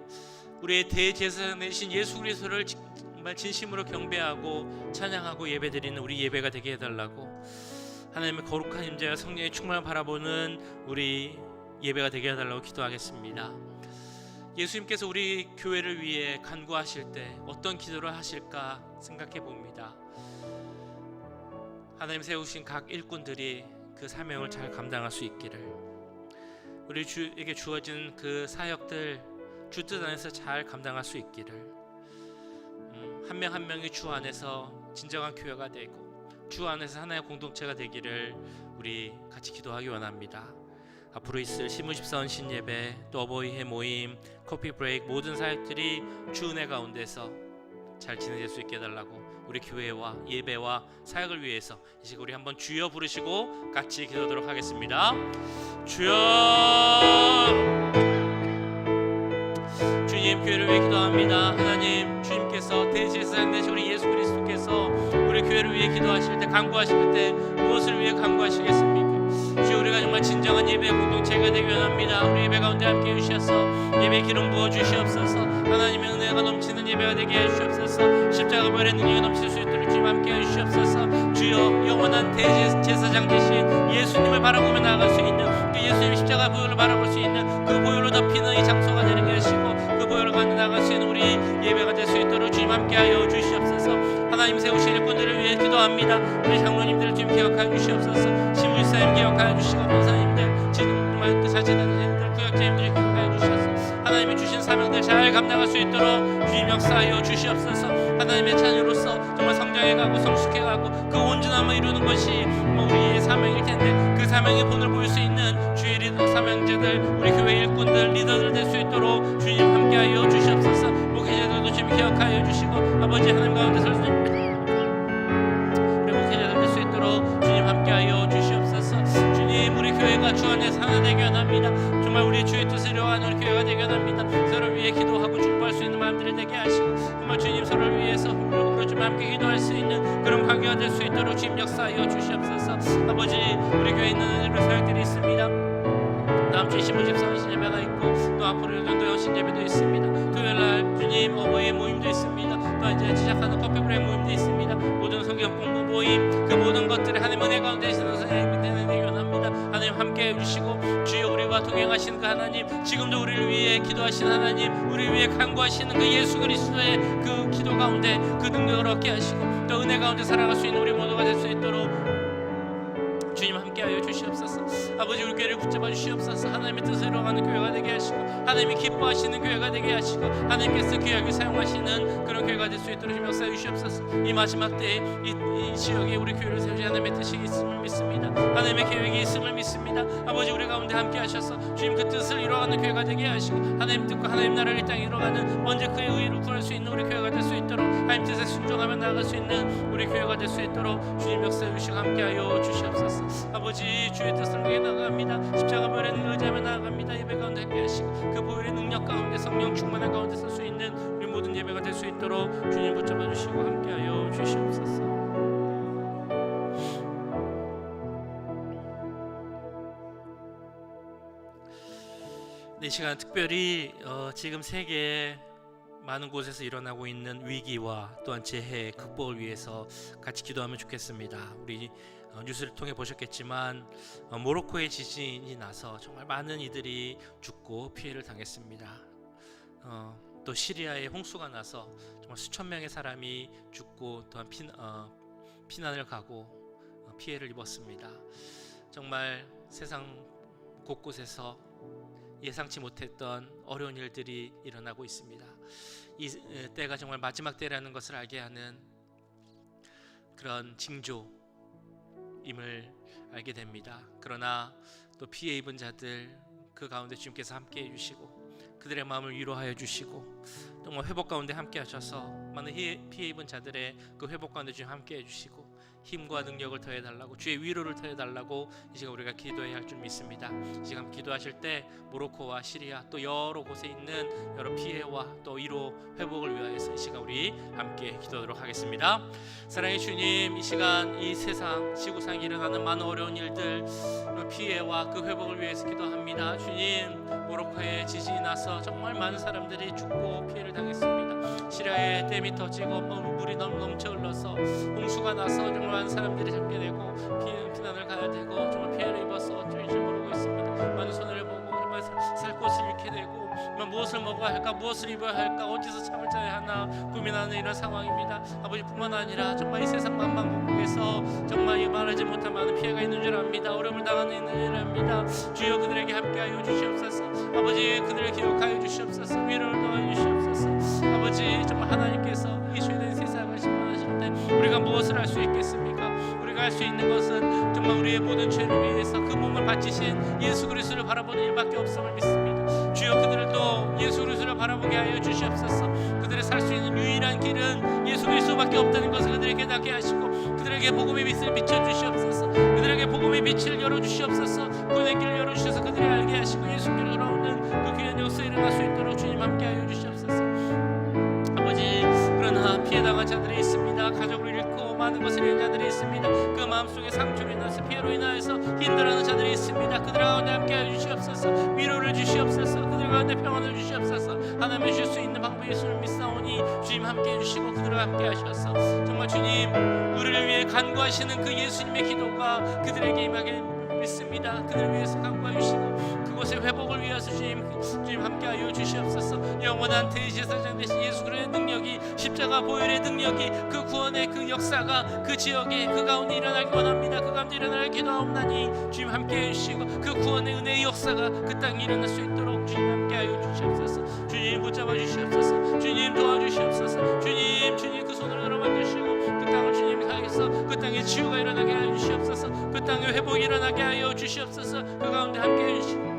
우리의 대제사장 되신 예수 그리스도를 정말 진심으로 경배하고 찬양하고 예배드리는 우리 예배가 되게 해달라고, 하나님의 거룩한 임재와 성령의 충만을 바라보는 우리 예배가 되게 해달라고 기도하겠습니다. 예수님께서 우리 교회를 위해 간구하실 때 어떤 기도를 하실까 생각해 봅니다. 하나님 세우신 각 일꾼들이 그 사명을 잘 감당할 수 있기를, 우리 주에게 주어진 그 사역들 주 뜻 안에서 잘 감당할 수 있기를, 한 명 한 명이 주 안에서 진정한 교회가 되고 주 안에서 하나의 공동체가 되기를 우리 같이 기도하기 원합니다. 앞으로 있을 신문집사원 신예배, 또 어버이회 모임, 커피 브레이크 모든 사역들이 주 은혜 가운데서 잘 진행될 수 있게 해달라고, 우리 교회와 예배와 사역을 위해서 이 시간 우리 한번 주여 부르시고 같이 기도하도록 하겠습니다. 주여. 주님, 교회를 위해 기도합니다. 하나님, 주님께서 대제사장 되신 우리 예수 그리스도께서 우리 교회를 위해 기도하실 때, 간구하실 때 무엇을 위해 간구하시겠습니까? 주여, 우리가 정말 진정한 예배 공동체가 되기 원합니다. 우리 예배 가운데 함께 해주셔서 예배 기름 부어 주시옵소서. 하나님의 은혜가 넘치는 예배가 되게 해주시옵소서. 십자가 부활의 능력이 넘칠 수 있도록 주님 함께 해주시옵소서. 주여, 영원한 대제사장 되신 예수님을 바라보며 나아갈 수 있는 그 예수님 십자가 보혈을 바라볼 수 있는 그 보혈로 덮이는 이 장소가 되게 하시고, 그 보혈을 가져 나아갈 수 있는 우리 예배가 될 수 있도록 주님 함께하여 주시옵소서. 하나님 세우신 일꾼들을 위해 기도합니다. 우리 장로님들 주님 기억하여 주시옵소서. 신부사님 기억하여 주시고, 권사님들 지금 사제단장님들 구역장님들 기억하여 주셔서 하나님이 주신 사명들 잘 감당할 수 있도록 주님 역사하여 주시옵소서. 하나님의 자녀로서 정말 성장해가고 성숙해가고 그 온전함을 이루는 것이 우리의 사명일 텐데, 그 사명의 본을 보일 수 있는 주의 리더 사명자들, 우리 교회 일꾼들, 리더들 될 수 있도록 주님 함께하여 주시옵소서. 목회자들도 주님 기억하여 주시고, 아버지 하나님 가운데 설 수 있는 우리 목회자들 될 수 있도록 주님 함께하여 주시옵소서. 주님, 우리 교회가 주 안에서 하나 되게 원합니다. 정말 우리 주의 뜻을 이루어가는 우리 교회가 되게 원합니다. 서로를 위해 기도하고 중보할 수 있는 마음들이 되게 하시고, 정말 주님 서로를 위해서 우리 주님 함께 기도할 수 있는 그런 관계가 될 수 있도록 주님 역사하여 주시옵소서. 아버지, 우리 교회에 있는 은혜로 사역들이 있습니다. 다음 주에 신문집사원 신예배가 있고, 또 앞으로 연도형 신예배도 있습니다. 토요일날 주님 어버이 모임도 있습니다. 또 이제 시작하는 커피 브레이크 모임도 있습니다. 모든 성경 공부 모임, 그 모든 것들이 하나님 은혜 가운데 있는 선생님이 되는 원합니다. 하나님 함께 해주시고, 주여 우리와 동행하시는 그 하나님, 지금도 우리를 위해 기도하시는 하나님, 우리를 위해 간구하시는 그 예수 그리스도의 그 기도 가운데 그 능력을 얻게 하시고, 또 은혜 가운데 살아갈 수 있는 우리 모두가 될 수 있도록 주님 함께하여 주시옵소서. 아버지, 우리 교회를 붙잡아 주시옵소서. 하나님의 뜻을 이루어가는 교회가 되게 하시고, 하나님이 기뻐하시는 교회가 되게 하시고, 하나님께서 귀하게 사용하시는 그런 교회가 될 수 있도록 주님 역사해 주시옵소서. 이 마지막 때에 이 지역에 우리 교회를 세우시 하나님의 뜻이 있음을 믿습니다. 하나님의 계획이 있음을 믿습니다. 아버지, 우리 가운데 함께 하셔서 주님 그 뜻을 이루어가는 교회가 되게 하시고, 하나님 뜻과 하나님 나라를 이 땅에 이루어가는 먼저 그의 의를 구할 수 있는 우리 교회가 될 수 있도록, 하나님 뜻에 순종하며 나아갈 수 있는 우리 교회가 될 수 있도록 주님 역사해 주시고 함께하여 주시옵소서. 아버지, 주의 뜻을 위해 나아갑니다. 십자가 보혈에 의지하며 나아갑니다. 예배 가운데 함께 하시고, 그 보혈의 능력 가운데 성령 충만한 가운데 설 수 있는 우리 모든 예배가 될 수 있도록 주님 붙잡아 주시고 함께하여 주시옵소서. 이 시간 특별히 지금 세계 많은 곳에서 일어나고 있는 위기와 또한 재해 극복을 위해서 같이 기도하면 좋겠습니다. 우리 뉴스를 통해 보셨겠지만 모로코의 지진이 나서 정말 많은 이들이 죽고 피해를 당했습니다. 또 시리아의 홍수가 나서 정말 수천 명의 사람이 죽고 또한 피난을 가고 피해를 입었습니다. 정말 세상 곳곳에서 예상치 못했던 어려운 일들이 일어나고 있습니다. 이 때가 정말 마지막 때라는 것을 알게 하는 그런 징조임을 알게 됩니다. 그러나 또 피해 입은 자들 그 가운데 주님께서 함께 해주시고, 그들의 마음을 위로하여 주시고, 또 회복 가운데 함께 하셔서 많은 피해 입은 자들의 그 회복 가운데 주님 함께 해주시고, 힘과 능력을 더해달라고, 주의 위로를 더해달라고 이 시간 우리가 기도해야 할 줄 믿습니다. 이 시간 기도하실 때 모로코와 시리아 또 여러 곳에 있는 여러 피해와 또 위로 회복을 위하여서 이 시간 우리 함께 기도하도록 하겠습니다. 사랑의 주님, 이 시간 이 세상 지구상에 일어나는 많은 어려운 일들, 피해와 그 회복을 위해서 기도합니다. 주님, 모로코에 지진이 나서 정말 많은 사람들이 죽고 피해를 당했습니다. 시리아에 댐이 터지고 물이 넘쳐 흘러서 홍수가 나서 정말 많은 사람들이 잡게 되고 피난을 가야 되고 정말 피해를 입어서 어쩔지 모르고 있습니다. 많은 손해를 보고 정말 살 곳을 잃게 되고 무엇을 먹어야 할까, 무엇을 입어야 할까, 어디서 잠을 자야 하나 고민하는 이런 상황입니다. 아버지뿐만 아니라 정말 이 세상 만방국국에서 정말 말하지 못한 많은 피해가 있는 줄 압니다. 어려움을 당하는 줄 압니다. 주여 그들에게 함께하여 주시옵소서. 아버지 그들을 기억하여 주시옵소서. 위로를 더하여 주시옵소서. 아버지 정말 하나님께서 이 죄된 세상을 심판하실 때 우리가 무엇을 할 수 있겠습니까? 우리가 할 수 있는 것은 정말 우리의 모든 죄를 위해서 그 몸을 바치신 예수 그리스도를 바라보는 일밖에 없음을 믿습니다. 주여 그들도 예수 그리스도를 바라보게 하여 주시옵소서. 그들의 살 수 있는 유일한 길은 예수 그리스도밖에 없다는 것을 그들에게 깨닫게 하시고 그들에게 복음의 빛을 비춰주시옵소서. 그들에게 복음의 빛을 열어주시옵소서. 구원의 길을 열어주셔서 그들이 알게 하시고 예수께로 돌아오는 그 귀한 역사에 일어날 수 있도록 주님 함께 하여 주시옵소서. 아버지, 그러나 피해당한 자들이 있습니다. 가족을 잃고 많은 것을 잃은 자들이 있습니다. 그 마음속에 상처로 인해서 피해로 인하여서 힘들어하는 자들이 있습니다. 그들 가운데 함께하여 주시옵소서. 위로를 주시옵소서. 그들 가운데 평안을 주시옵소서. 하나님이 주실 수 있는 방법이 예수를 믿사오니 주님 함께해 주시고 그들과 함께 하셔서 정말 주님 우리를 위해 간구하시는 그 예수님의 기도가 그들에게 임하게 믿습니다. 그들을 위해서 간구해 주시고 그곳의 회복을 위해서 주님 함께하여 주시옵소서. 영원한 대제사장 되신 예수 그리스도의 능력이, 십자가 보혈의 능력이, 그 구원의 그 역사가 그 지역에 그 가운데 일어나기 원합니다. 그 가운데 일어나길 기도하옵나니 주님 함께해 주시고 그 구원의 은혜의 역사가 그 땅에 일어날 수 있도록 주님 함께하여 주시옵소서. 주님 붙잡아 주시옵소서. 주님 도와주시옵소서. 주님 그 손으로 들어만 주시고 그 땅을 주님 향해서 그 땅에 치유가 일어나게 하여 주시옵소서. 그 땅에 회복이 일어나게 하여 주시옵소서. 그 가운데 함께해 주시고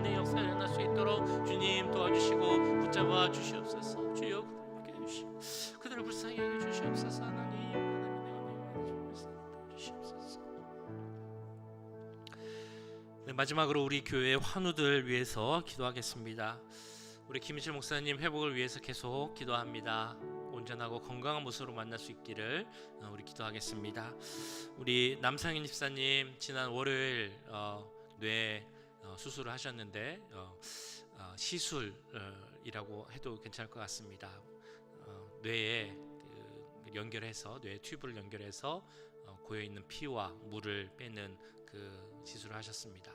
내 역사가 일어날 수 있도록 주님 도와주시고 붙잡아 주시옵소서. 주여 함께해 주시고 그들을 불쌍히 여겨 주시옵소서. 하나님 주시옵소서. 네, 마지막으로 우리 교회 환우들 위해서 기도하겠습니다. 우리 김희철 목사님 회복을 위해서 계속 기도합니다. 온전하고 건강한 모습으로 만날 수 있기를 우리 기도하겠습니다. 우리 남상인 집사님 지난 월요일 뇌 수술을 하셨는데 시술이라고 해도 괜찮을 것 같습니다. 뇌에 연결해서 뇌 튜브를 연결해서 고여 있는 피와 물을 빼는 그 시술을 하셨습니다.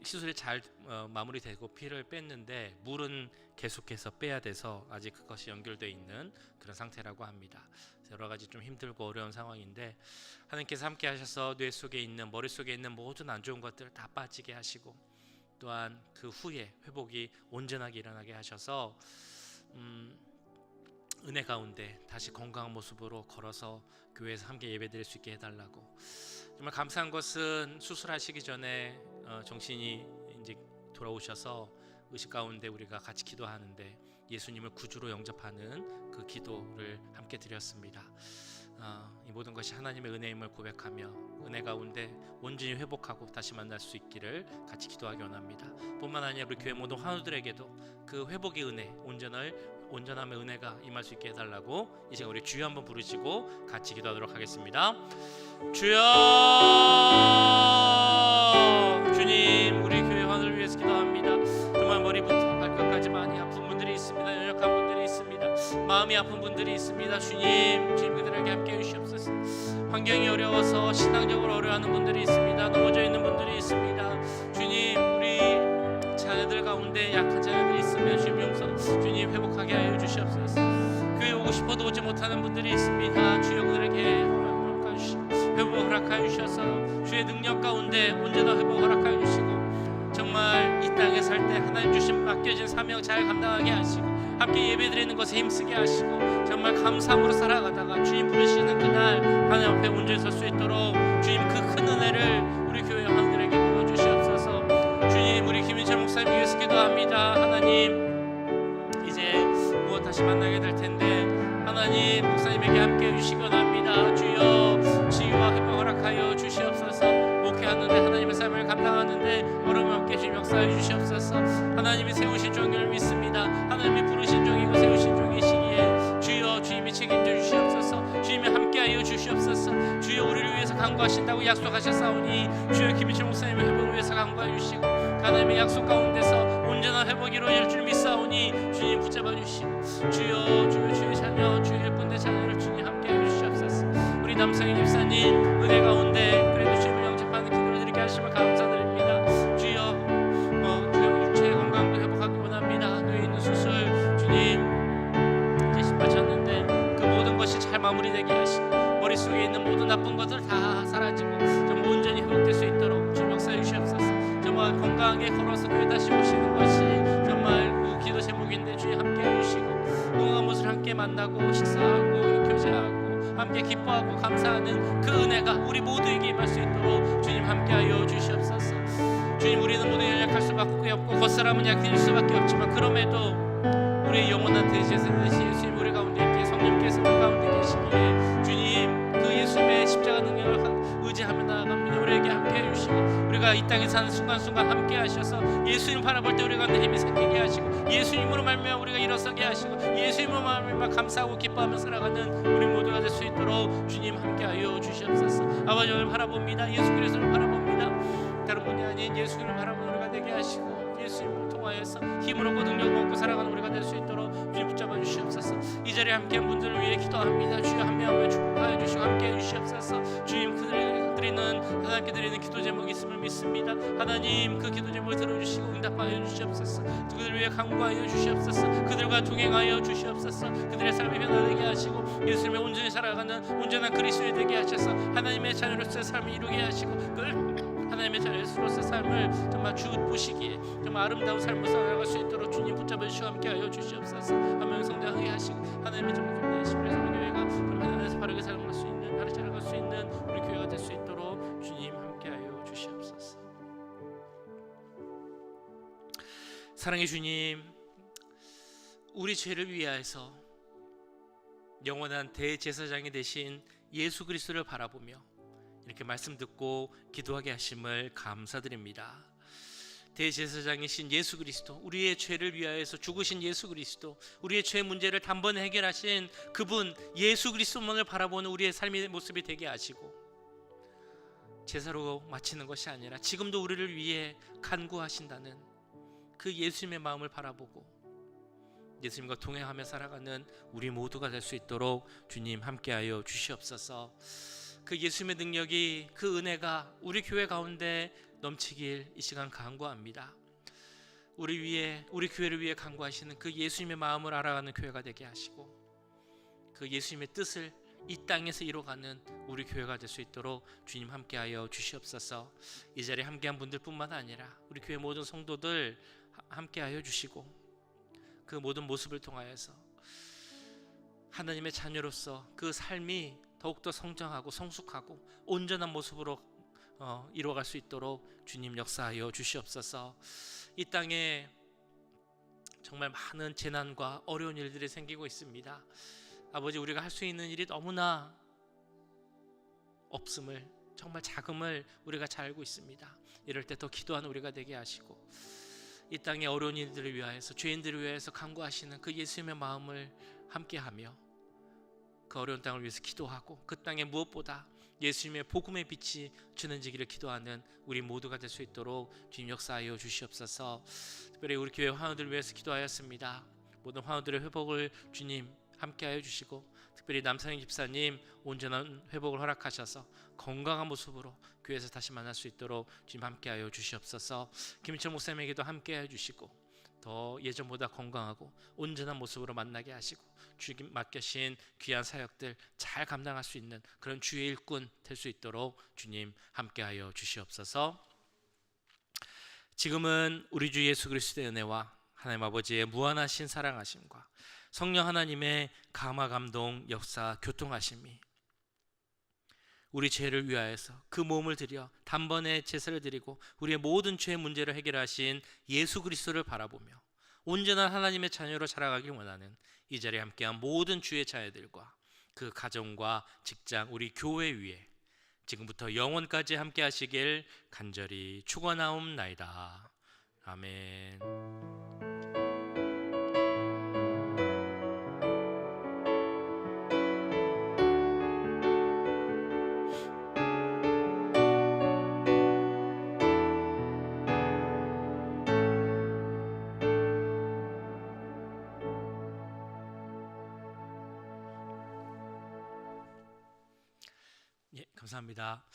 시술이 잘 마무리되고 피를 뺐는데 물은 계속해서 빼야 돼서 아직 그것이 연결되어 있는 그런 상태라고 합니다. 여러 가지 좀 힘들고 어려운 상황인데 하나님께서 함께 하셔서 뇌 속에 있는 머릿속에 있는 모든 안 좋은 것들을 다 빠지게 하시고 또한 그 후에 회복이 온전하게 일어나게 하셔서 은혜 가운데 다시 건강한 모습으로 걸어서 교회에서 함께 예배드릴 수 있게 해달라고. 정말 감사한 것은 수술하시기 전에 정신이 이제 돌아오셔서 의식 가운데 우리가 같이 기도하는데 예수님을 구주로 영접하는 그 기도를 함께 드렸습니다. 이 모든 것이 하나님의 은혜임을 고백하며 은혜 가운데 온전히 회복하고 다시 만날 수 있기를 같이 기도하기 원합니다. 뿐만 아니라 우리 교회 모든 환우들에게도 그 회복의 은혜, 온전함의 은혜가 임할 수 있게 해달라고 이 시간 우리 주여 한번 부르시고 같이 기도하도록 하겠습니다. 주여, 주님, 우리 교회 환우를 위해서 기도합니다. 정말 머리부터 발끝까지 많이 아픈 분들이 있습니다. 연약한 분들이 있습니다. 마음이 아픈 분들이 있습니다. 주님 그들에게 함께 해주시옵소서. 환경이 어려워서 신앙적으로 어려워하는 분들이 있습니다. 넘어져 있는 분들이 있습니다. 주님, 우리 자녀들 가운데 약한 자녀들이 있으면 주님 용서, 주님 회복하게 하여 주시옵소서. 교회 오고 싶어도 오지 못하는 분들이 있습니다. 주여 그들에게 허락하여 주시고 회복 허락하여 주셔서 주의 능력 가운데 온전한 회복 허락하여 주시고 정말 이 땅에 살 때 하나님 주신 맡겨진 사명 잘 감당하게 하시고 함께 예배드리는 것에 힘쓰게 하시고 정말 감사함으로 살아가다가 주님 부르시는 그날 하나님 앞에 온전히 설 수 있도록 주님 그 큰 은혜를 우리 교회 환우들에게 부어주시옵소서. 주님, 우리 김인철 목사님 위해서 기도합니다. 하나님, 이제 무엇 다시 만나게 될 텐데 하나님 목사님에게 함께 해주시기 원합니다. 주여 치유와 회복 허락하여 주시옵소서. 목회하는데 하나님의 삶을 감당하는데 어려움 없게 주님 역사해 주시옵소서. 하나님이 세우신 종을 믿습니다. 하나님이 부르신 종이고 세우신 종이시기에 주여 주님이 책임져 주시옵소서. 주님이 함께하여 주시옵소서. 주여 우리를 위해서 간구하신다고 약속하셨사오니 주여 김희철 목사님의 회복을 위해서 간구해 주시고 하나님의 약속 가운데서 온전한 회복이 이루어질 줄 믿사오니 주님 붙잡아 주시고 주여 주의 자녀 주의 예쁜데 자녀를 주님 함께하여 주시옵소서. 우리 남성희 집사님 은혜 가운데 그래도 주님을 영접하는 기도를 드리게 하시면 감사드립니다. 주여 주여 육체의 건강도 회복하기 원합니다. 뇌에 있는 수술 주님 이제 마쳤는데 그 모든 것이 잘 마무리되게 하시고 머릿속에 있는 모든 나쁜 것들 다 사라지고 정말 온전히 회복될 수 있도록 주님 역사해 주시옵소서. 정말 건강하게 걸어서 교회 다시 오시는 것이 정말 기도 제목인데 주님 함께 해주시고 건강한 모습을 함께 만나고 식사하고 교제하고 함께 기뻐하고 감사하는 그 은혜가 우리 모두에게 임할 수 있도록 주님 함께하여 주시옵소서. 주님 우리는 모두 연약할 수밖에 없고 겉사람은 약해질 수밖에 없지만 그럼에도 우리의 영원한 대제사장 되신 예수님 우리 가운데 있기에 성령께서 우리 가운데 계시기에 주님 그 예수님의 십자가 능력을 의지하며 나아갑니다. 우리에게 함께 해주시고 우리가 이 땅에 사는 순간순간 함께 하셔서 예수님 바라볼 때 우리 가운데 힘이 생기게 하시고 예수님으로 말미암아 우리가 일어서게 하시고 예수님으로 말미암아 감사하고 기뻐하며 살아가는 우리 모두가 될 수 있도록 주님 함께하여 주시옵소서. 아버지 오늘 바라봅니다. 예수 그리스도를 바라봅니다. 다른 분이 아닌 예수님을 바라보는 우리가 되게 하시고 예수님을 통하여서 힘을 얻고 능력을 얻고 살아가는 우리가 될 수 있도록 주님 붙잡아 주시옵소서. 이 자리에 함께한 분들을 위해 기도합니다. 주여 한 명 한 명 축복하여 주시고 함께해 주시옵소서. 주님 하나님께 드리는 기도 제목이 있음을 믿습니다. 하나님 그 기도 제목을 들어주시고 응답하여 주시옵소서. 그들을 위해 간구하여 주시옵소서. 그들과 동행하여 주시옵소서. 그들의 삶이 변화되게 하시고 예수님의 온전히 살아가는 온전한 그리스도인이 되게 하셔서 하나님의 자녀로서의 삶을 이루게 하시고 하나님의 자녀로서의 삶을 정말 주 보시기에 정말 아름다운 삶을 살아갈 수 있도록 주님 붙잡아 주시고 함께하여 주시옵소서. 한 명 성장하게 하시고 하나님의 정말 힘내시고 그래서 우리 교회가 정말 하나님에서 바르게 살아갈 수 있는 바르게 살아갈 수 있는 우리 교회가 될 수 있도록 주님 함께하여 주시옵소서. 사랑의 주님, 우리 죄를 위하여서 영원한 대제사장이 되신 예수 그리스도를 바라보며 이렇게 말씀 듣고 기도하게 하심을 감사드립니다. 대제사장이신 예수 그리스도, 우리의 죄를 위하여서 죽으신 예수 그리스도, 우리의 죄 문제를 단번에 해결하신 그분 예수 그리스도만을 바라보는 우리의 삶의 모습이 되게 하시고 제사로 마치는 것이 아니라 지금도 우리를 위해 간구하신다는 그 예수님의 마음을 바라보고 예수님과 동행하며 살아가는 우리 모두가 될 수 있도록 주님 함께하여 주시옵소서. 그 예수님의 능력이 그 은혜가 우리 교회 가운데 넘치길 이 시간 간구합니다. 우리 위해 우리 교회를 위해 간구하시는 그 예수님의 마음을 알아가는 교회가 되게 하시고 그 예수님의 뜻을 이 땅에서 이뤄가는 우리 교회가 될 수 있도록 주님 함께하여 주시옵소서. 이 자리에 함께한 분들뿐만 아니라 우리 교회 모든 성도들 함께하여 주시고 그 모든 모습을 통하여서 하나님의 자녀로서 그 삶이 더욱더 성장하고 성숙하고 온전한 모습으로 이루어갈 수 있도록 주님 역사하여 주시옵소서. 이 땅에 정말 많은 재난과 어려운 일들이 생기고 있습니다. 아버지, 우리가 할 수 있는 일이 너무나 없음을, 정말 자금을 우리가 잘 알고 있습니다. 이럴 때 더 기도하는 우리가 되게 하시고 이 땅의 어려운 일들을 위하여서 죄인들을 위하여서 간구하시는 그 예수님의 마음을 함께하며 그 어려운 땅을 위해서 기도하고 그 땅에 무엇보다 예수님의 복음의 빛이 주는지기를 기도하는 우리 모두가 될 수 있도록 주님 역사하여 주시옵소서. 특별히 우리 교회 환우들을 위해서 기도하였습니다. 모든 환우들의 회복을 주님 함께하여 주시고 특별히 남상희 집사님 온전한 회복을 허락하셔서 건강한 모습으로 교회에서 다시 만날 수 있도록 주님 함께하여 주시옵소서. 김철 목사님에게도 함께하여 주시고 더 예전보다 건강하고 온전한 모습으로 만나게 하시고 주님 맡겨신 귀한 사역들 잘 감당할 수 있는 그런 주의 일꾼 될 수 있도록 주님 함께하여 주시옵소서. 지금은 우리 주 예수 그리스도의 은혜와 하나님 아버지의 무한하신 사랑하심과 성령 하나님의 감화 감동 역사 교통하심이 우리 죄를 위하여서 그 몸을 들여 단번에 제사를 드리고 우리의 모든 죄의 문제를 해결하신 예수 그리스도를 바라보며 온전한 하나님의 자녀로 살아가길 원하는 이 자리에 함께한 모든 주의 자녀들과 그 가정과 직장, 우리 교회 위에 지금부터 영원까지 함께 하시길 간절히 축원하옵나이다. 아멘. 예, 감사합니다.